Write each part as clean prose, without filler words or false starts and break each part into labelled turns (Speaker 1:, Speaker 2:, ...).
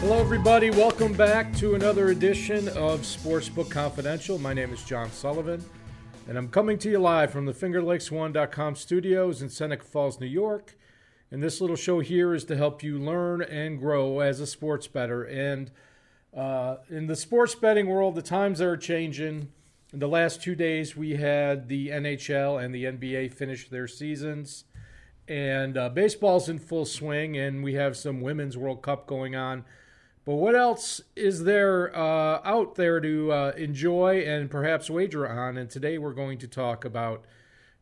Speaker 1: Hello, everybody. Welcome back to another edition of Sportsbook Confidential. My name is John Sullivan, and I'm coming to you live from the FingerLakes1.com studios in Seneca Falls, New York. And this little show here is to help you learn and grow as a sports bettor. And in the sports betting world, the times are changing. In the last 2 days, we had the NHL and the NBA finish their seasons. And baseball's in full swing, and we have some Women's World Cup going on. But what else is there out there to enjoy and perhaps wager on? And today we're going to talk about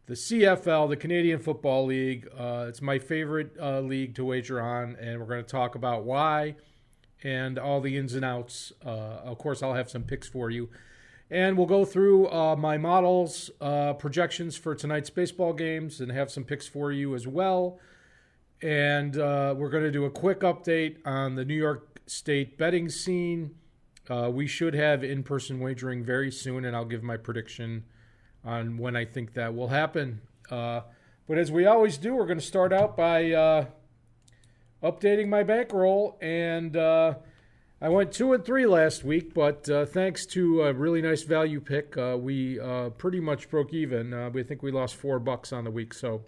Speaker 1: the CFL, the Canadian Football League. It's my favorite league to wager on, and we're going to talk about why and all the ins and outs. Of course, I'll have some picks for you. And we'll go through my models, projections for tonight's baseball games, and have some picks for you as well. And we're going to do a quick update on the New York State betting scene. We should have in-person wagering very soon, and I'll give my prediction on when I think that will happen. But as we always do, we're going to start out by updating my bankroll. And I went 2-3 last week, but thanks to a really nice value pick, we pretty much broke even. We think we lost $4 on the week. So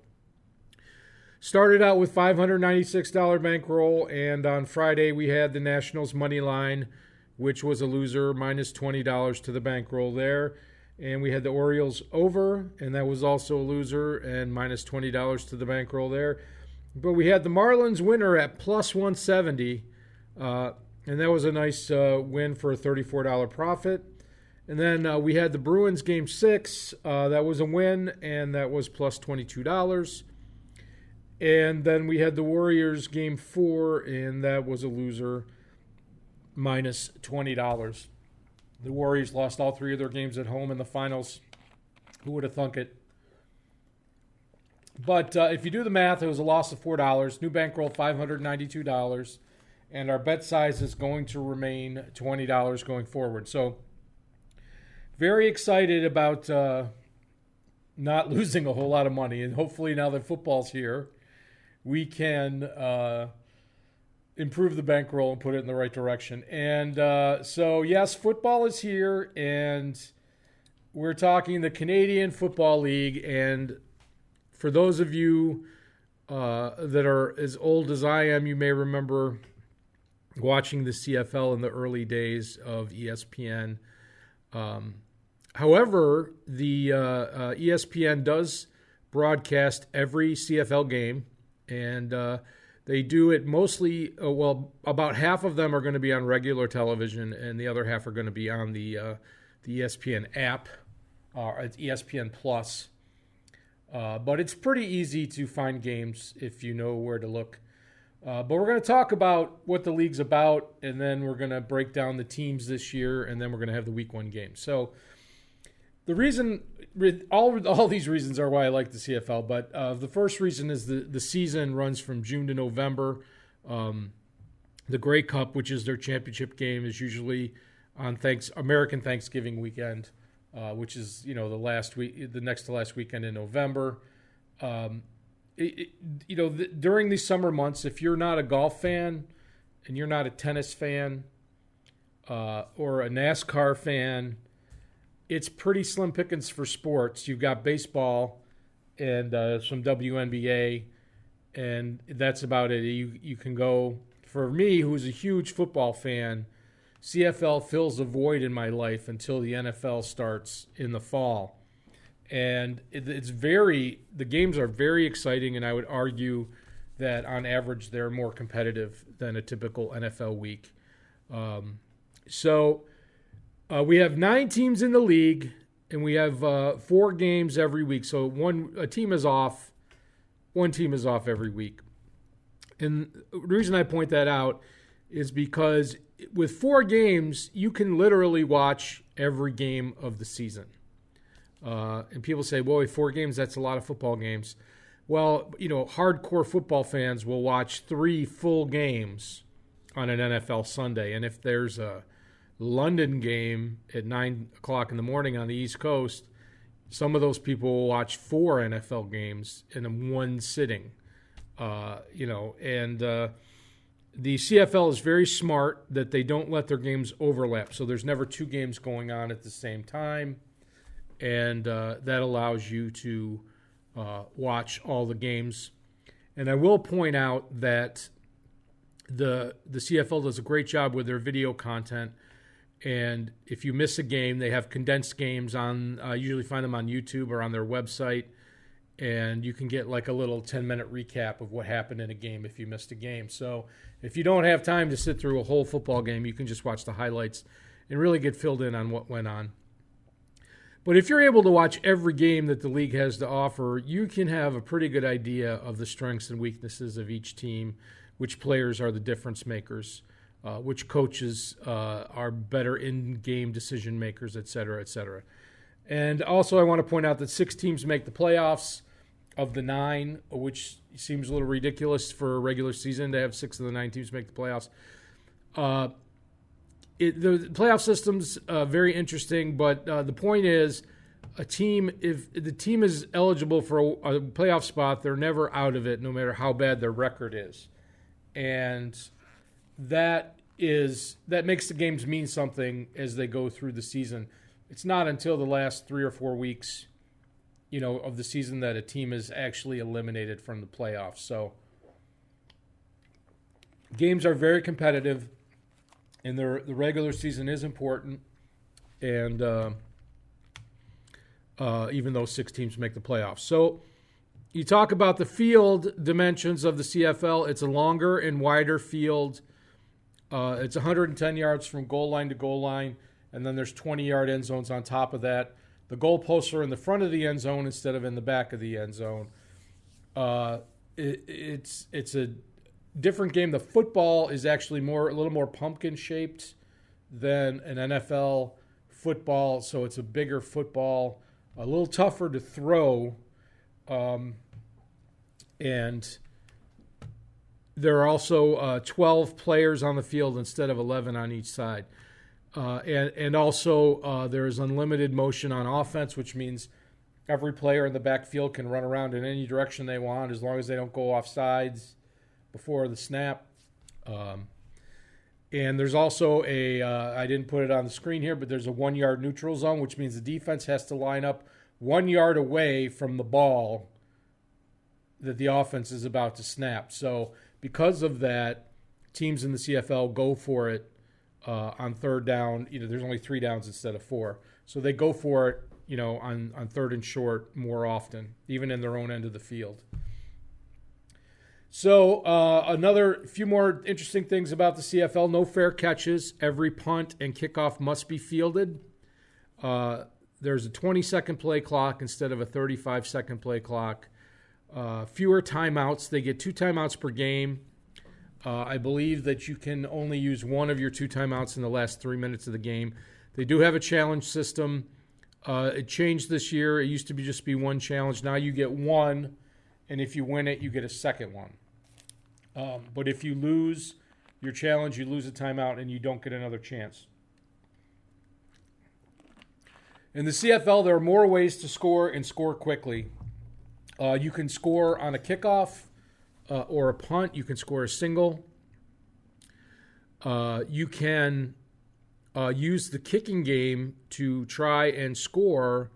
Speaker 1: started out with $596 bankroll, and on Friday we had the Nationals money line, which was a loser, minus $20 to the bankroll there. And we had the Orioles over, and that was also a loser, and minus $20 to the bankroll there. But we had the Marlins winner at plus 170, and that was a nice win for a $34 profit. And then we had the Bruins Game 6. That was a win, and that was plus $22. And then we had the Warriors Game 4, and that was a loser, minus $20. The Warriors lost all 3 of their games at home in the finals. Who would have thunk it? But if you do the math, it was a loss of $4. New bankroll, $592. And our bet size is going to remain $20 going forward. So very excited about not losing a whole lot of money. And hopefully now that football's here, we can improve the bankroll and put it in the right direction. And so, yes, football is here, and we're talking the Canadian Football League. And for those of you that are as old as I am, you may remember watching the CFL in the early days of ESPN. However, the ESPN does broadcast every CFL game. And they do it mostly, about half of them are going to be on regular television, and the other half are going to be on the ESPN app, it's ESPN Plus. But it's pretty easy to find games if you know where to look. But we're going to talk about what the league's about, and then we're going to break down the teams this year, and then we're going to have the Week 1 game. So the reason, all these reasons are why I like the CFL, but the first reason is the season runs from June to November. The Grey Cup, which is their championship game, is usually on American Thanksgiving weekend, which is the next to last weekend in November. During these summer months, if you're not a golf fan and you're not a tennis fan or a NASCAR fan, it's pretty slim pickings for sports. You've got baseball and some WNBA, and that's about it. You can go, for me, who's a huge football fan, CFL fills a void in my life until the NFL starts in the fall. And the games are very exciting, and I would argue that on average they're more competitive than a typical NFL week. We have 9 teams in the league, and we have 4 games every week. So one team is off every week. And the reason I point that out is because with 4 games, you can literally watch every game of the season. And people say, well, 4 games, that's a lot of football games. Well, hardcore football fans will watch 3 full games on an NFL Sunday. And if there's a London game at 9 o'clock in the morning on the East Coast, some of those people will watch 4 NFL games in one sitting. The CFL is very smart that they don't let their games overlap. So there's never two games going on at the same time. And that allows you to watch all the games. And I will point out that the CFL does a great job with their video content. And if you miss a game, they have condensed games on, usually find them on YouTube or on their website. And you can get like a little 10-minute recap of what happened in a game if you missed a game. So if you don't have time to sit through a whole football game, you can just watch the highlights and really get filled in on what went on. But if you're able to watch every game that the league has to offer, you can have a pretty good idea of the strengths and weaknesses of each team, which players are the difference makers, which coaches are better in-game decision makers, et cetera, et cetera. And also I want to point out that 6 teams make the playoffs of the 9, which seems a little ridiculous for a regular season to have 6 of the 9 teams make the playoffs. The playoff system's very interesting, but the point is, if the team is eligible for a playoff spot, they're never out of it, no matter how bad their record is, and that makes the games mean something as they go through the season. It's not until the last 3 or 4 weeks, of the season that a team is actually eliminated from the playoffs. So games are very competitive, and the regular season is important. And even though 6 teams make the playoffs. So you talk about the field dimensions of the CFL. It's a longer and wider field. It's 110 yards from goal line to goal line, and then there's 20-yard end zones on top of that. The goalposts are in the front of the end zone instead of in the back of the end zone. It's a different game. The football is actually a little more pumpkin-shaped than an NFL football, so it's a bigger football, a little tougher to throw, and there are also 12 players on the field instead of 11 on each side. And also there is unlimited motion on offense, which means every player in the backfield can run around in any direction they want as long as they don't go off sides before the snap. And there's also I didn't put it on the screen here, but there's a 1-yard neutral zone, which means the defense has to line up 1 yard away from the ball that the offense is about to snap. So because of that, teams in the CFL go for it on third down. There's only 3 downs instead of 4. So they go for it, on third and short more often, even in their own end of the field. So another few more interesting things about the CFL. No fair catches. Every punt and kickoff must be fielded. There's a 20-second play clock instead of a 35-second play clock. Fewer timeouts. They get 2 timeouts per game. I believe that you can only use one of your 2 timeouts in the last 3 minutes of the game. They do have a challenge system. It changed this year. It used to just be 1 challenge. Now you get 1, and if you win it, you get a second one. But if you lose your challenge, you lose a timeout, and you don't get another chance. In the CFL, there are more ways to score and score quickly. You can score on a kickoff or a punt. You can score a single. You can use the kicking game to try and score.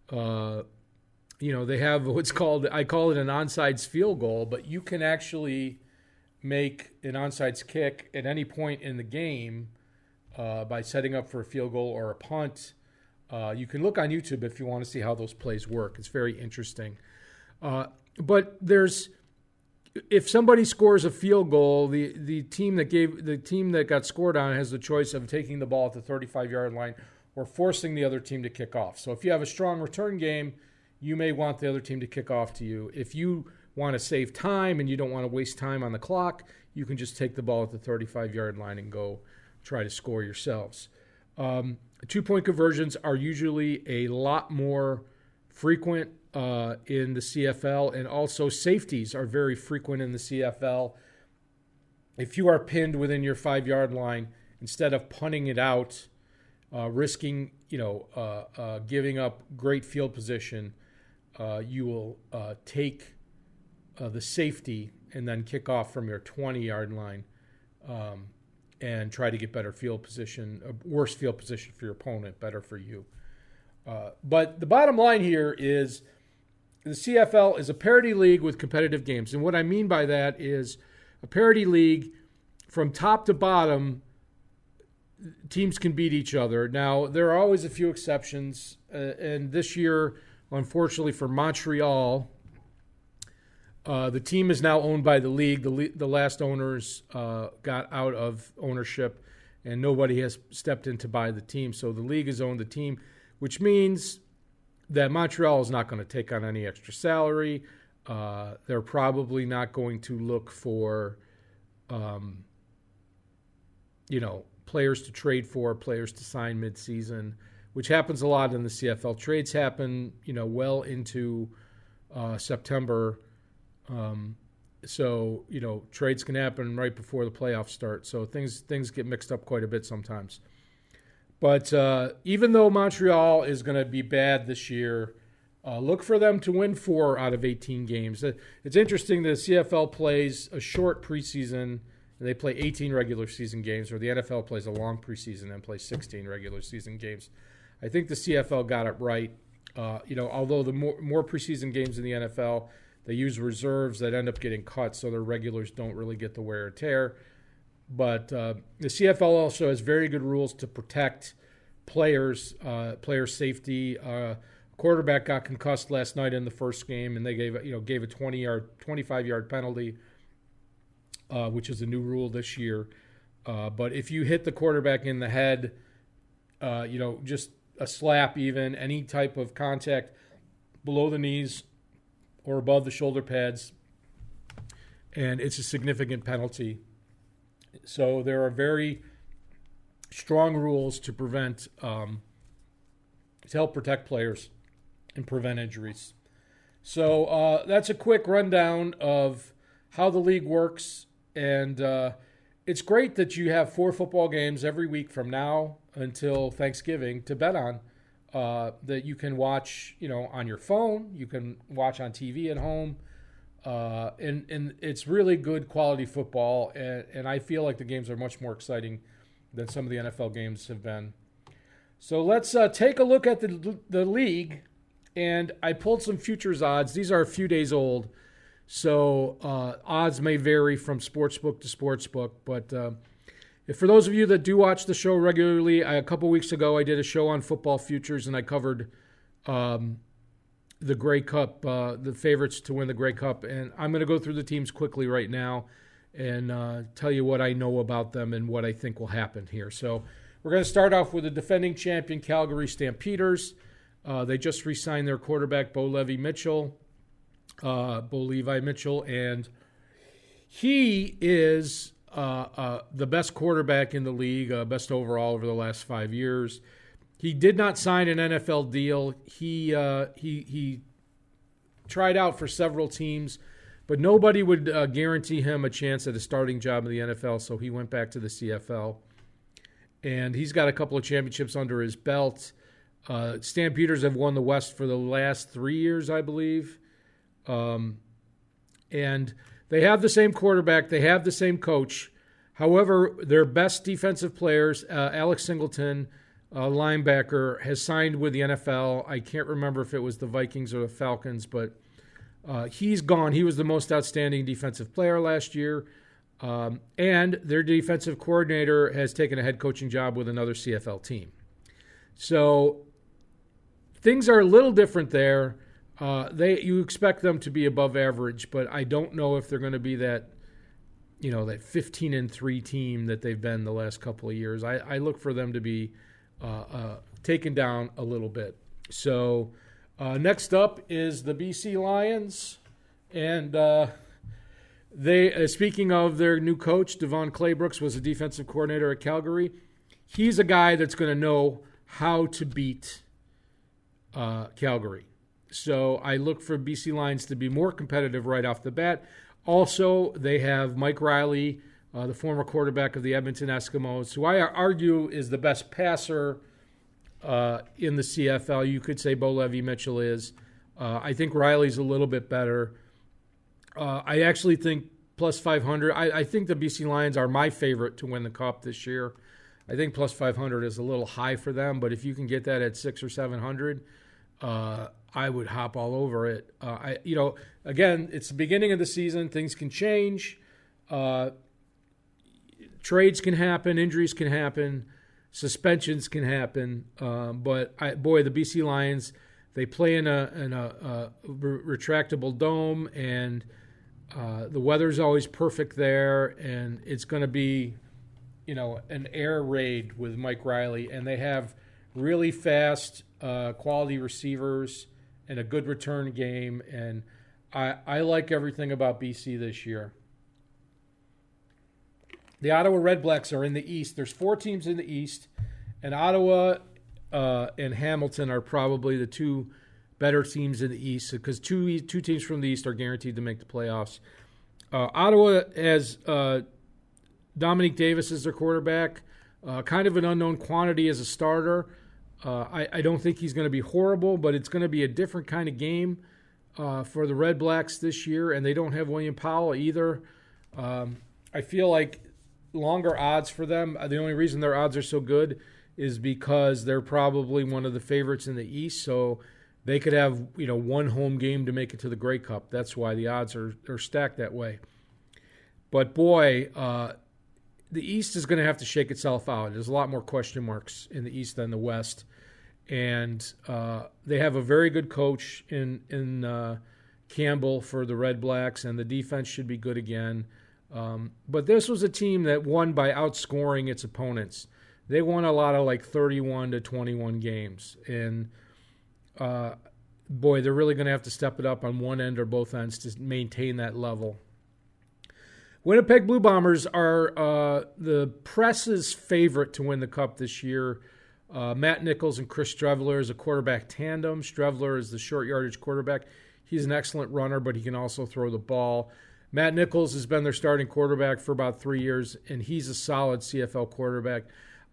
Speaker 1: They have what's called, I call it an onside field goal, but you can actually make an onside kick at any point in the game by setting up for a field goal or a punt. You can look on YouTube if you want to see how those plays work. It's very interesting. But if somebody scores a field goal, the team that got scored on has the choice of taking the ball at the 35-yard line or forcing the other team to kick off. So if you have a strong return game, you may want the other team to kick off to you. If you want to save time and you don't want to waste time on the clock, you can just take the ball at the 35-yard line and go try to score yourselves. 2-point conversions are usually a lot more frequent in the CFL, and also safeties are very frequent in the CFL. If you are pinned within your 5-yard line, instead of punting it out, risking giving up great field position, you will take the safety and then kick off from your 20-yard line and try to get better field position, worse field position for your opponent, better for you. But the bottom line here is the CFL is a parity league with competitive games. And what I mean by that is a parity league from top to bottom, teams can beat each other. Now, there are always a few exceptions. And this year, unfortunately for Montreal, the team is now owned by the league. The last owners got out of ownership, and nobody has stepped in to buy the team. So the league has owned the team, which means that Montreal is not going to take on any extra salary. They're probably not going to look for, players to trade for, players to sign midseason, which happens a lot in the CFL. Trades happen, well into September. So trades can happen right before the playoffs start. So things get mixed up quite a bit sometimes. But even though Montreal is going to be bad this year, look for them to win 4 out of 18 games. It's interesting that the CFL plays a short preseason, and they play 18 regular season games, or the NFL plays a long preseason and plays 16 regular season games. I think the CFL got it right. Although the more preseason games in the NFL, they use reserves that end up getting cut, so their regulars don't really get the wear and tear. But the CFL also has very good rules to protect players, player safety. Quarterback got concussed last night in the first game, and they gave a 25-yard penalty, which is a new rule this year. But if you hit the quarterback in the head, just a slap, even any type of contact below the knees or above the shoulder pads, and it's a significant penalty. So there are very strong rules to prevent, to help protect players and prevent injuries. So that's a quick rundown of how the league works. And it's great that you have 4 football games every week from now until Thanksgiving to bet on, that you can watch, on your phone. You can watch on TV at home. And it's really good quality football, and I feel like the games are much more exciting than some of the NFL games have been. So let's take a look at the league, and I pulled some futures odds. These are a few days old, so odds may vary from sportsbook to sportsbook. But for those of you that do watch the show regularly, a couple weeks ago I did a show on football futures, and I covered the Grey Cup, the favorites to win the Grey Cup. And I'm going to go through the teams quickly right now and tell you what I know about them and what I think will happen here. So we're going to start off with the defending champion Calgary Stampeders. They just re-signed their quarterback, Bo Levi Mitchell, and he is the best quarterback in the league, best overall over the last 5 years. He did not sign an NFL deal. He tried out for several teams, but nobody would guarantee him a chance at a starting job in the NFL, so he went back to the CFL. And he's got a couple of championships under his belt. Stampeders have won the West for the last 3 years, I believe. And they have the same quarterback. They have the same coach. However, their best defensive players, Alex Singleton, linebacker, has signed with the NFL. I can't remember if it was the Vikings or the Falcons, but he's gone. He was the most outstanding defensive player last year. And their defensive coordinator has taken a head coaching job with another CFL team. So things are a little different there. You expect them to be above average, but I don't know if they're going to be that 15-3 team that they've been the last couple of years. I look for them to be taken down a little bit. So next up is the BC Lions, and they speaking of their new coach, Devon Claybrooks was a defensive coordinator at Calgary. He's a guy that's going to know how to beat Calgary. So I look for BC Lions to be more competitive right off the bat. Also, they have Mike Riley, the former quarterback of the Edmonton Eskimos, who I argue is the best passer in the CFL. You could say Bo Levi Mitchell is. I think Riley's a little bit better. I actually think plus 500. I think the BC Lions are my favorite to win the Cup this year. I think plus 500 is a little high for them, but if you can get that at 600 or 700, I would hop all over it. Again, it's the beginning of the season. Things can change. Trades can happen. Injuries can happen. Suspensions can happen. But the BC Lions, they play in a retractable dome, and the weather's always perfect there, and it's going to be, an air raid with Mike Riley, and they have really fast, quality receivers and a good return game, and I like everything about BC this year. The Ottawa Redblacks are in the East. There's 4 teams in the East, and Ottawa and Hamilton are probably the 2 better teams in the East, because two teams from the East are guaranteed to make the playoffs. Ottawa has Dominique Davis as their quarterback, kind of an unknown quantity as a starter. I don't think he's going to be horrible, but it's going to be a different kind of game for the Red Blacks this year, and they don't have William Powell either. I feel like longer odds for them. The only reason their odds are so good is because they're probably one of the favorites in the East, so they could have one home game to make it to the Grey Cup. That's why the odds are stacked that way. But boy, the East is going to have to shake itself out. There's a lot more question marks in the East than the West. And they have a very good coach in Campbell for the Red Blacks, and the defense should be good again. But this was a team that won by outscoring its opponents. They won a lot of 31-21 games. And, they're really going to have to step it up on one end or both ends to maintain that level. Winnipeg Blue Bombers are the press's favorite to win the Cup this year. Matt Nichols and Chris Streveler is a quarterback tandem. Streveler is the short yardage quarterback. He's an excellent runner, but he can also throw the ball. Matt Nichols has been their starting quarterback for about 3 years, and he's a solid CFL quarterback.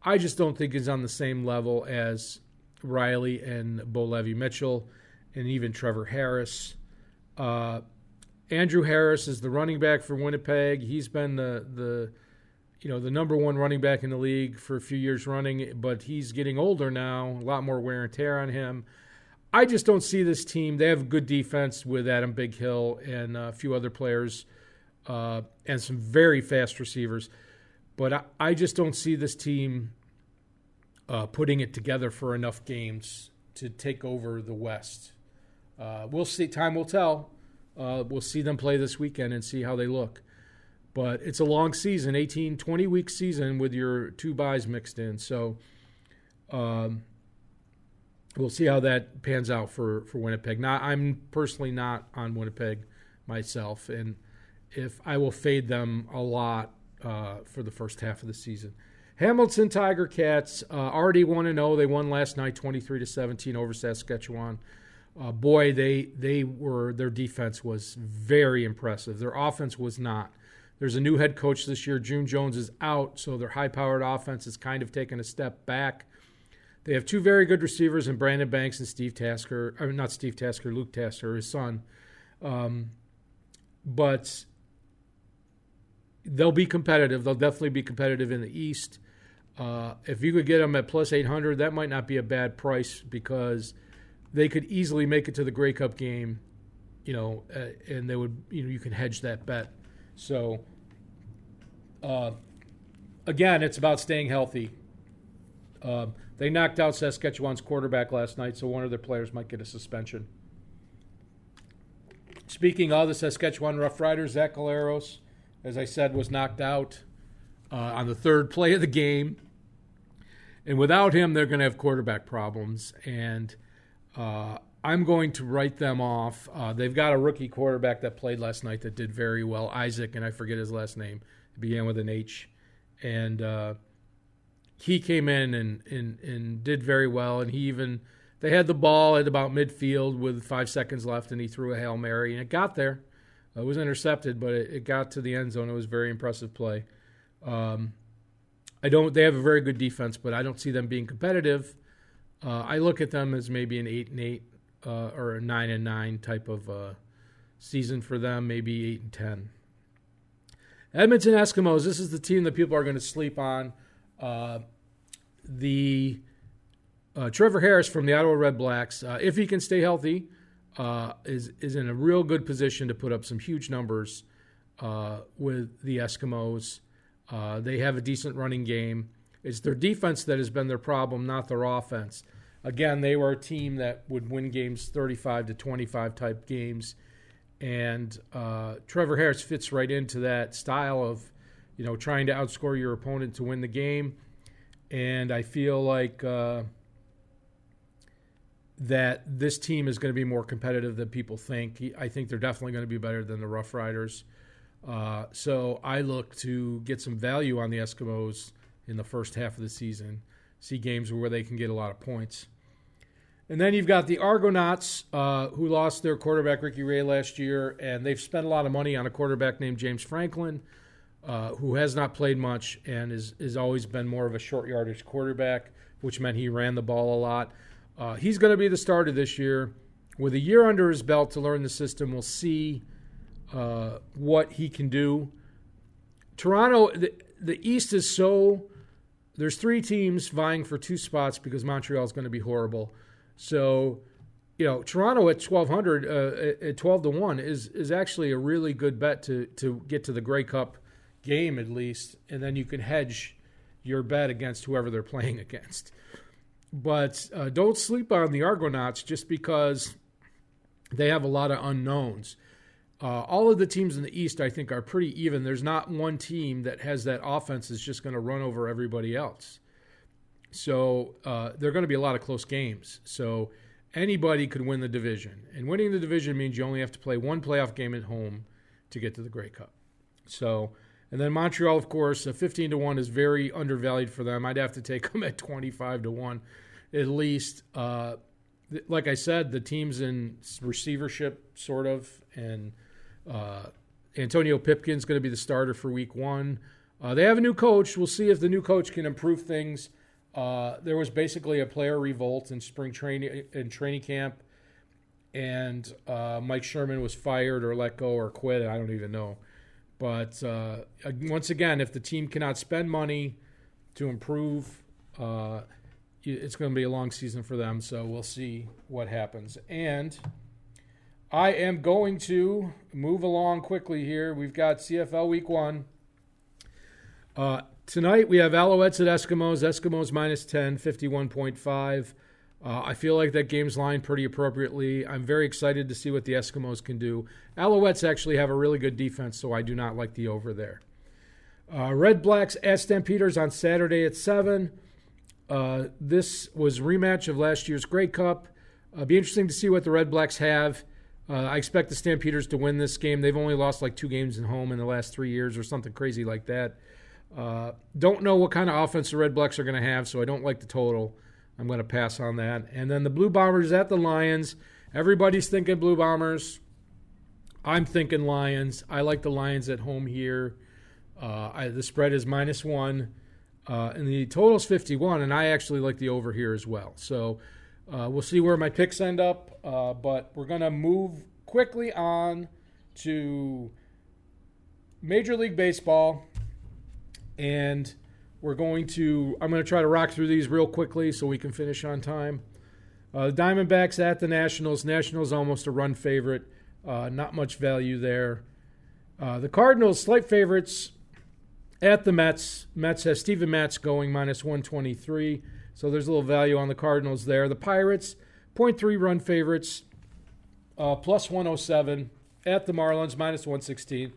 Speaker 1: I just don't think he's on the same level as Riley and Bo Levi-Mitchell and even Trevor Harris. Andrew Harris is the running back for Winnipeg. He's been the number one running back in the league for a few years running, but he's getting older now, a lot more wear and tear on him. I just don't see this team. They have a good defense with Adam Big Hill and a few other players and some very fast receivers. But I just don't see this team putting it together for enough games to take over the West. We'll see. Time will tell. We'll see them play this weekend and see how they look. But it's a long season, 18, 20-week season with your 2 byes mixed in. So we'll see how that pans out for Winnipeg. Now, I'm personally not on Winnipeg myself, and if I will fade them a lot for the first half of the season. Hamilton Tiger Cats already 1-0. They won last night 23-17 over Saskatchewan. Their defense was very impressive. Their offense was not. There's a new head coach this year. June Jones is out, so their high-powered offense has kind of taken a step back. They have 2 very good receivers in Brandon Banks and Luke Tasker, his son. But they'll be competitive. They'll definitely be competitive in the East. If you could get them at plus 800, that might not be a bad price, because they could easily make it to the Grey Cup game, and they would, you can hedge that bet. So, again, it's about staying healthy. They knocked out Saskatchewan's quarterback last night, so one of their players might get a suspension. Speaking of the Saskatchewan Roughriders, Zach Galeros, as I said, was knocked out on the 3rd play of the game. And without him, they're going to have quarterback problems. And I'm going to write them off. They've got a rookie quarterback that played last night that did very well, Isaac, and I forget his last name. It began with an H. And he came in and did very well. And they had the ball at about midfield with 5 seconds left, and he threw a Hail Mary, and it got there. It was intercepted, but it got to the end zone. It was a very impressive play. They have a very good defense, but I don't see them being competitive. I look at them as maybe an 8-8 or a 9-9 type of season for them, maybe 8-10. Edmonton Eskimos, this is the team that people are going to sleep on. Trevor Harris from the Ottawa Red Blacks, if he can stay healthy, is in a real good position to put up some huge numbers with the Eskimos. They have a decent running game. It's their defense that has been their problem, not their offense. Again, they were a team that would win games 35-25 type games. And Trevor Harris fits right into that style of, trying to outscore your opponent to win the game. And I feel like that this team is going to be more competitive than people think. I think they're definitely going to be better than the Rough Riders. So I look to get some value on the Eskimos in the first half of the season, see games where they can get a lot of points. And then you've got the Argonauts, who lost their quarterback, Ricky Ray, last year, and they've spent a lot of money on a quarterback named James Franklin, who has not played much and has always been more of a short yardage quarterback, which meant he ran the ball a lot. He's going to be the starter this year. With a year under his belt to learn the system, we'll see what he can do. Toronto, the East is so... There's 3 teams vying for 2 spots because Montreal is going to be horrible. So, Toronto at 1,200, at 12-1 is actually a really good bet to get to the Grey Cup game at least, and then you can hedge your bet against whoever they're playing against. But don't sleep on the Argonauts just because they have a lot of unknowns. All of the teams in the East, I think, are pretty even. There's not one team that has that offense that's just going to run over everybody else. So there are going to be a lot of close games. So anybody could win the division. And winning the division means you only have to play one playoff game at home to get to the Grey Cup. So, and then Montreal, of course, 15-1 is very undervalued for them. I'd have to take them at 25-1 at least. Like I said, the team's in receivership, sort of, and Antonio Pipkin's going to be the starter for week 1. They have a new coach. We'll see if the new coach can improve things. There was basically a player revolt in training camp, and Mike Sherman was fired or let go or quit. I don't even know. But once again, if the team cannot spend money to improve, it's going to be a long season for them. So we'll see what happens. And I am going to move along quickly here. We've got CFL Week 1. Tonight we have Alouettes at Eskimos. Eskimos minus 10, 51.5. I feel like that game's lined pretty appropriately. I'm very excited to see what the Eskimos can do. Alouettes actually have a really good defense, so I do not like the over there. Red Blacks at Stampeders on Saturday at 7. This was a rematch of last year's Grey Cup. Be interesting to see what the Red Blacks have. I expect the Stampeders to win this game. They've only lost like 2 games at home in the last 3 years or something crazy like that. Don't know what kind of offense the Red Blacks are going to have, so I don't like the total. I'm going to pass on that. And then the Blue Bombers at the Lions. Everybody's thinking Blue Bombers. I'm thinking Lions. I like the Lions at home here. The spread is -1. And the total's 51, and I actually like the over here as well. So we'll see where my picks end up. But we're going to move quickly on to Major League Baseball. And I'm going to try to rock through these real quickly so we can finish on time. The Diamondbacks at the Nationals. Nationals almost a run favorite. Not much value there. The Cardinals, slight favorites at the Mets. Mets has Steven Matz going -123. So there's a little value on the Cardinals there. The Pirates, 0.3 run favorites. +107 at the Marlins, -116.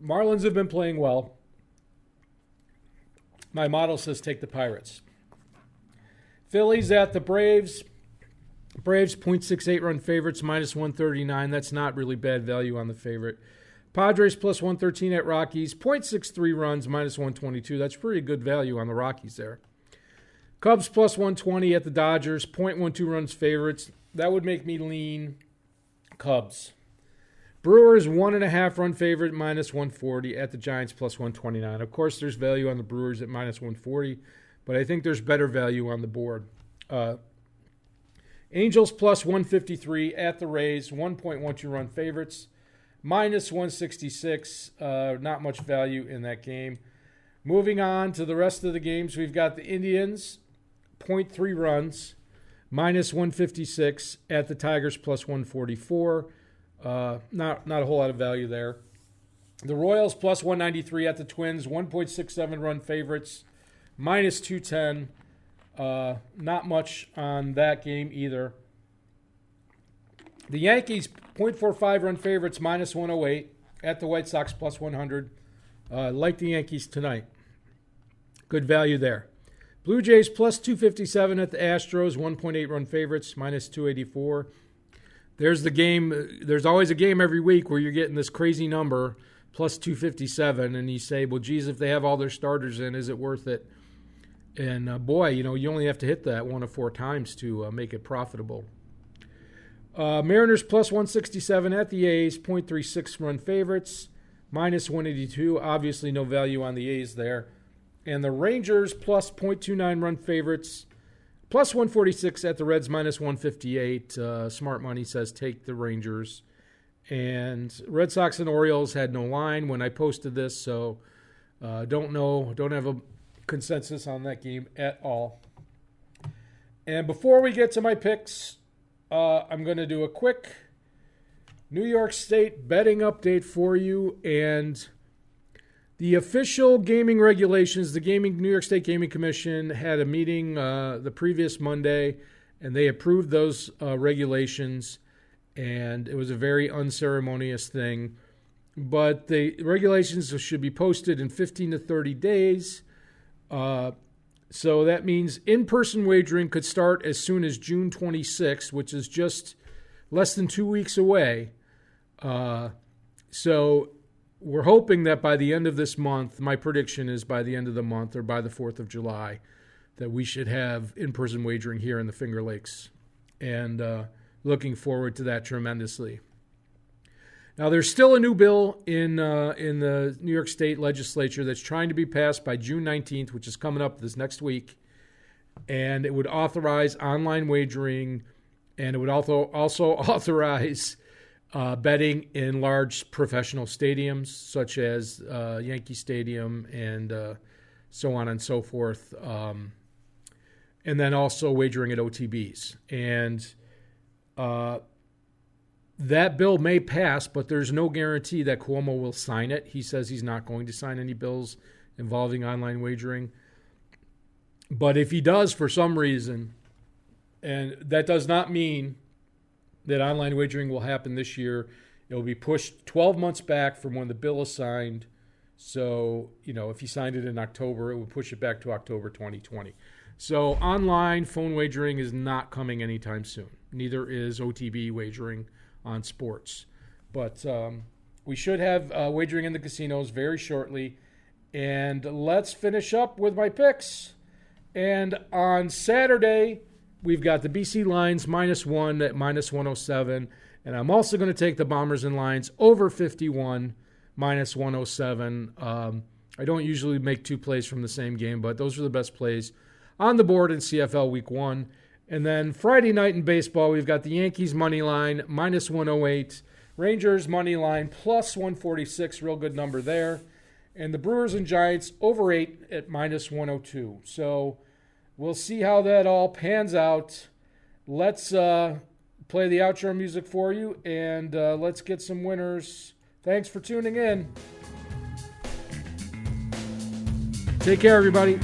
Speaker 1: Marlins have been playing well. My model says take the Pirates. Phillies at the Braves. Braves, 0.68 run favorites, -139. That's not really bad value on the favorite. Padres, +113 at Rockies. 0.63 runs, -122. That's pretty good value on the Rockies there. Cubs, +120 at the Dodgers. 0.12 runs favorites. That would make me lean Cubs. Brewers, 1.5 run favorite, -140 at the Giants, +129. Of course, there's value on the Brewers at -140, but I think there's better value on the board. Angels, +153 at the Rays, 1.12 run favorites. minus 166. Not much value in that game. Moving on to the rest of the games, we've got the Indians, 0.3 runs, minus 156 at the Tigers, plus 144. Not a whole lot of value there. The Royals, plus 193 at the Twins, 1.67 run favorites, minus 210. Not much on that game either. The Yankees, 0.45 run favorites, minus 108 at the White Sox, plus 100. Like the Yankees tonight. Good value there. Blue Jays plus 257 at the Astros, 1.8 run favorites, minus 284. There's the game. There's always a game every week where you're getting this crazy number, plus 257, and you say, well, geez, if they have all their starters in, is it worth it? And, boy, you only have to hit that 1 of 4 times to make it profitable. Mariners plus 167 at the A's, 0.36 run favorites, minus 182. Obviously no value on the A's there. And the Rangers plus 0.29 run favorites, plus 146 at the Reds, minus 158. Smart money says take the Rangers. And Red Sox and Orioles had no line when I posted this, so don't have a consensus on that game at all. And before we get to my picks, I'm going to do a quick New York State betting update for you. And the official gaming regulations, the New York State Gaming Commission had a meeting the previous Monday, and they approved those regulations. And it was a very unceremonious thing. But the regulations should be posted in 15 to 30 days. So that means in-person wagering could start as soon as June 26th, which is just less than 2 weeks away. So we're hoping that by the end of this month, my prediction is by the end of the month or by the 4th of July, that we should have in-person wagering here in the Finger Lakes. And looking forward to that tremendously. Now, there's still a new bill in the New York State legislature that's trying to be passed by June 19th, which is coming up this next week. And it would authorize online wagering, and it would also authorize betting in large professional stadiums, such as Yankee Stadium and so on and so forth. And then also wagering at OTBs. And that bill may pass, but there's no guarantee that Cuomo will sign it. He says he's not going to sign any bills involving online wagering. But if he does for some reason, and that does not mean that online wagering will happen this year, it will be pushed 12 months back from when the bill is signed. So, if he signed it in October, it would push it back to October 2020. So online phone wagering is not coming anytime soon. Neither is OTB wagering on sports. But we should have wagering in the casinos very shortly. And let's finish up with my picks. And on Saturday, we've got the BC Lions -1 at -107. And I'm also going to take the Bombers and Lions over 51, -107. I don't usually make 2 plays from the same game, but those are the best plays on the board in CFL Week 1. And then Friday night in baseball, we've got the Yankees money line, -108. Rangers money line, +146. Real good number there. And the Brewers and Giants over 8 at -102. So we'll see how that all pans out. Let's play the outro music for you, and let's get some winners. Thanks for tuning in. Take care, everybody.